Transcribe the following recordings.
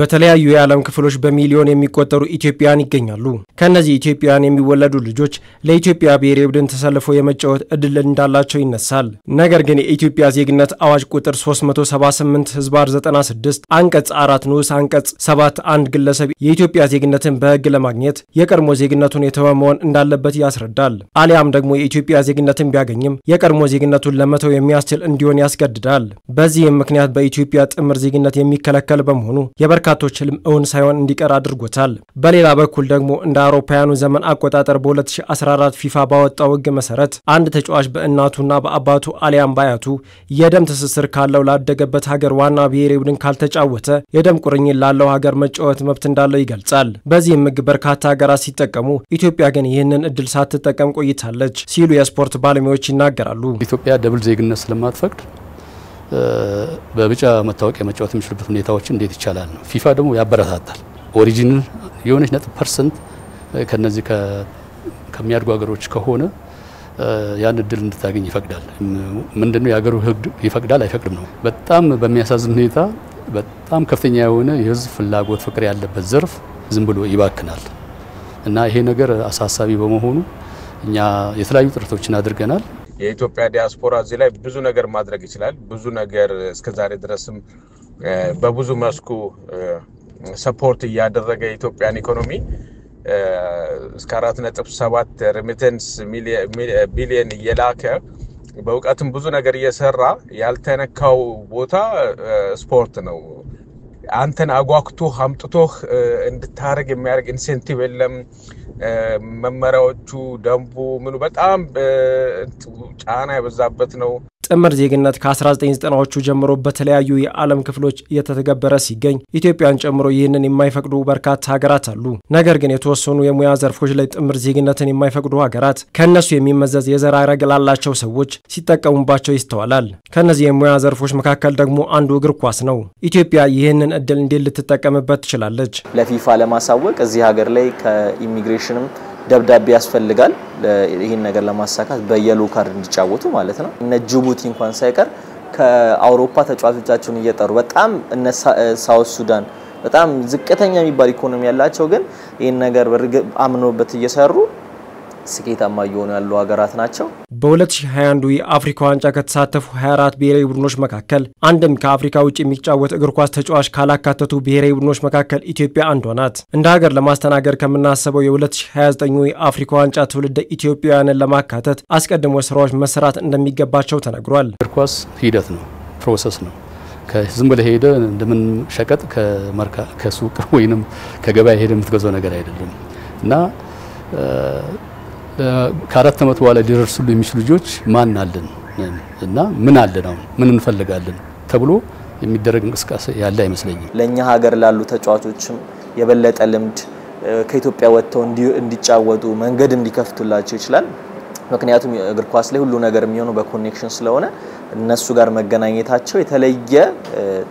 በተለያዩ የዓለም ክፍሎች በሚሊዮን የሚቆጠሩ ኢትዮጵያውያን ይገኛሉ። ከነዚህ ኢትዮጵያውያን የሚወለዱ ልጆች ለኢትዮጵያ ብሔራዊ ቡድን ተሰልፈው የመጫወት እድል እንዳላቸው ይነሳል። ነገር ግን የኢትዮጵያ ዜግነት አዋጅ ቁጥር 378/96 አንቀጽ 4 ንዑስ አንቀጽ 7 አንድ ግለሰብ የኢትዮጵያ ዜግነትን በሕግ ለማግኘት የቀድሞ ዜግነቱን የተወ መሆን እንዳለበት ያስረዳል። አሊያም ደግሞ የኢትዮጵያ ዜግነትን ቢያገኝም የቀድሞ ዜግነቱን ለመተው የሚያስችል እንዲሆን ያስገድዳል። በዚህም ምክንያት በኢትዮጵያ ጥምር ዜግነት የሚከለከል በመሆኑ የበርካቶች ህልም እውን ሳይሆን እንዲቀር አድርጎታል። በሌላ በኩል ደግሞ እንደ አውሮፓውያኑ ዘመን አቆጣጠር በ2014 ፊፋ ባወጣው ህግ መሰረት አንድ ተጫዋች በእናቱና በአባቱ አሊያም ባያቱ የደም ትስስር ካለው ላደገበት ሀገር ዋና ብሔራዊ ቡድን ካልተጫወተ የደም ቁርኝት ላለው ሀገር መጫወት መብት እንዳለው ይገልጻል። በዚህም ህግ በርካታ ሀገራት ሲጠቀሙ ኢትዮጵያ ግን ይህንን እድል ሳትጠቀም ቆይታለች ሲሉ የስፖርት ባለሙያዎች ይናገራሉ። ኢትዮጵያ ደብል ዜግነት ስለማትፈቅድ በብቻ መታወቂያ መጫወት የሚችልበት ሁኔታዎች እንዴት ይቻላል ነው። ፊፋ ደግሞ ያበረታታል። ኦሪጂን የሆነች ነጥብ ፐርሰንት ከነዚህ ከሚያድጉ ሀገሮች ከሆነ ያን እድል እንድታገኝ ይፈቅዳል። ምንድነው የሀገሩ ህግ ይፈቅዳል አይፈቅድም ነው። በጣም በሚያሳዝን ሁኔታ በጣም ከፍተኛ የሆነ የህዝብ ፍላጎት ፍቅር ያለበት ዘርፍ ዝም ብሎ ይባክናል እና ይሄ ነገር አሳሳቢ በመሆኑ እኛ የተለያዩ ጥረቶችን አድርገናል። የኢትዮጵያ ዲያስፖራ እዚህ ላይ ብዙ ነገር ማድረግ ይችላል። ብዙ ነገር እስከዛሬ ድረስም በብዙ መስኩ ሰፖርት ያደረገ የኢትዮጵያን ኢኮኖሚ እስከ 4.7 ሬሚተንስ ቢሊየን እየላከ በእውቀትም ብዙ ነገር እየሰራ ያልተነካው ቦታ ስፖርት ነው። አንተን አጓክቶ አምጥቶህ እንድታረግ የሚያርግ ኢንሴንቲቭ የለም። መመሪያዎቹ ደንቡ ምኑ በጣም ጫና የበዛበት ነው። ጥምር ዜግነት ከ1990ዎቹ ጀምሮ በተለያዩ የዓለም ክፍሎች እየተተገበረ ሲገኝ ኢትዮጵያን ጨምሮ ይህንን የማይፈቅዱ በርካታ ሀገራት አሉ። ነገር ግን የተወሰኑ የሙያ ዘርፎች ላይ ጥምር ዜግነትን የማይፈቅዱ ሀገራት ከነሱ የሚመዘዝ የዘር ሐረግ ላላቸው ሰዎች ሲጠቀሙባቸው ይስተዋላል። ከነዚህ የሙያ ዘርፎች መካከል ደግሞ አንዱ እግር ኳስ ነው። ኢትዮጵያ ይህንን እድል እንዴት ልትጠቀምበት ትችላለች? ለፊፋ ለማሳወቅ እዚህ ሀገር ላይ ከኢሚግሬሽንም ደብዳቤ ያስፈልጋል። ይሄን ነገር ለማሳካት በየሎ ካርድ እንዲጫወቱ ማለት ነው። እነ ጅቡቲ እንኳን ሳይቀር ከአውሮፓ ተጫዋቾቻቸውን እየጠሩ በጣም እነ ሳውዝ ሱዳን በጣም ዝቅተኛ የሚባል ኢኮኖሚ ያላቸው ግን ይሄን ነገር አምኖበት እየሰሩ ስኬታማ እየሆኑ ያሉ ሀገራት ናቸው። በ2021 የአፍሪካ ዋንጫ ከተሳተፉ 24 ብሔራዊ ቡድኖች መካከል አንድም ከአፍሪካ ውጭ የሚጫወት እግር ኳስ ተጫዋች ካላካተቱ ብሔራዊ ቡድኖች መካከል ኢትዮጵያ አንዷ ናት። እንደ ሀገር ለማስተናገድ ከምናስበው የ2029 የአፍሪካ ዋንጫ ትውልደ ኢትዮጵያውያንን ለማካተት አስቀድሞ ስራዎች መስራት እንደሚገባቸው ተነግሯል። እግር ኳስ ሂደት ነው፣ ፕሮሰስ ነው። ከዝም ብለህ ሄደ እንደምን ሸቀጥ ከሱቅ ወይንም ከገበያ ሄደ የምትገዛው ነገር አይደለም እና ከአራት ዓመት በኋላ ሊደርሱሉ የሚችሉ ልጆች ማን አለን እና ምን አለን አሁን ምን እንፈልጋለን ተብሎ የሚደረግ እንቅስቃሴ ያለ አይመስለኝም። ለኛ ሀገር ላሉ ተጫዋቾችም የበለጠ ልምድ ከኢትዮጵያ ወጥተው እንዲጫወቱ መንገድ እንዲከፍቱላቸው ይችላል። ምክንያቱም እግር ኳስ ላይ ሁሉ ነገር የሚሆነው በኮኔክሽን ስለሆነ እነሱ ጋር መገናኘታቸው የተለየ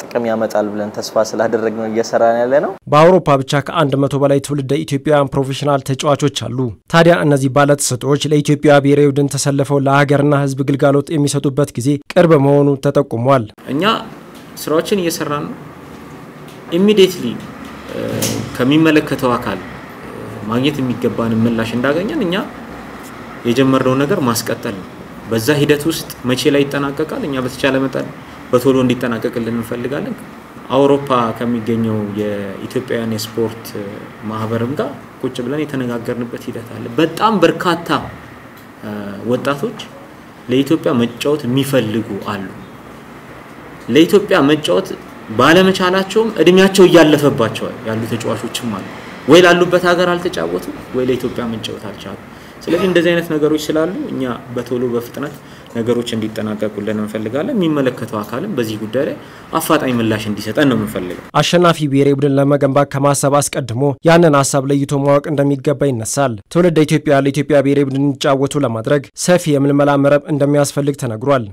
ጥቅም ያመጣል ብለን ተስፋ ስላደረግነው እየሰራን ያለ ነው። በአውሮፓ ብቻ ከ100 በላይ ትውልደ ኢትዮጵያውያን ፕሮፌሽናል ተጫዋቾች አሉ። ታዲያ እነዚህ ባለተሰጥኦዎች ለኢትዮጵያ ብሔራዊ ቡድን ተሰልፈው ለሀገርና ሕዝብ ግልጋሎት የሚሰጡበት ጊዜ ቅርብ መሆኑ ተጠቁሟል። እኛ ስራዎችን እየሰራን ነው። ኢሚዲየትሊ ከሚመለከተው አካል ማግኘት የሚገባን ምላሽ እንዳገኘን እኛ የጀመርነው ነገር ማስቀጠል ነው። በዛ ሂደት ውስጥ መቼ ላይ ይጠናቀቃል? እኛ በተቻለ መጠን በቶሎ እንዲጠናቀቅልን እንፈልጋለን። አውሮፓ ከሚገኘው የኢትዮጵያውያን የስፖርት ማህበርም ጋር ቁጭ ብለን የተነጋገርንበት ሂደት አለ። በጣም በርካታ ወጣቶች ለኢትዮጵያ መጫወት የሚፈልጉ አሉ። ለኢትዮጵያ መጫወት ባለመቻላቸውም እድሜያቸው እያለፈባቸው ያሉ ተጫዋቾችም አሉ። ወይ ላሉበት ሀገር አልተጫወቱ ወይ ለኢትዮጵያ መጫወት አልቻሉ። ስለዚህ እንደዚህ አይነት ነገሮች ስላሉ እኛ በቶሎ በፍጥነት ነገሮች እንዲጠናቀቁልን እንፈልጋለን። የሚመለከተው አካልም በዚህ ጉዳይ ላይ አፋጣኝ ምላሽ እንዲሰጠን ነው የምንፈልገው። አሸናፊ ብሔራዊ ቡድን ለመገንባት ከማሰብ አስቀድሞ ያንን ሐሳብ ለይቶ ማወቅ እንደሚገባ ይነሳል። ትውልደ ኢትዮጵያ ለኢትዮጵያ ብሔራዊ ቡድን እንዲጫወቱ ለማድረግ ሰፊ የምልመላ መረብ እንደሚያስፈልግ ተነግሯል።